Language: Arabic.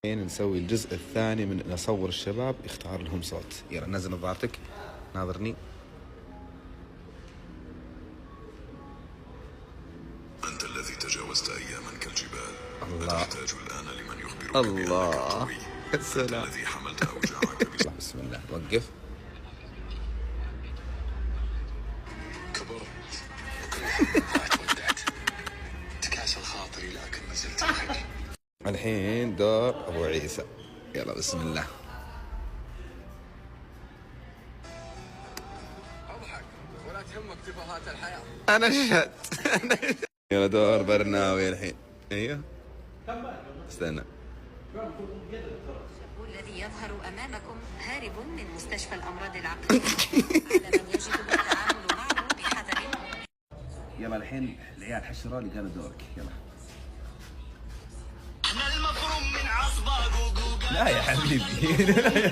نسوي الجزء الثاني من نصور الشباب يختار لهم صوت. يلا نزل نظارتك ناظرني. أنت الذي تجاوزت أياما كالجبال. الله. تحتاج الآن لمن يخبرك الله. بأنك قوي. السلام. أنت الذي حملت أوجاعك بسم الله وقف. كبرت ودعت تكاسل خاطري لكن ما زلت بخير. الحين دور أبو عيسى. يلا بسم الله. اضحك ولا تهمك تفاهات الحياة. أنا أشهد. يلا دور برناوي الحين. أيوه استنى. الذي يظهر أمامكم هارب من مستشفى الأمراض العقلية على من يجب التعامل معه بحذر. يلا الحين العيال حشروا لي قالوا دورك. يلا. احنا المفروم من عصبة قوقوقة. لا يا حبيبي. لا يا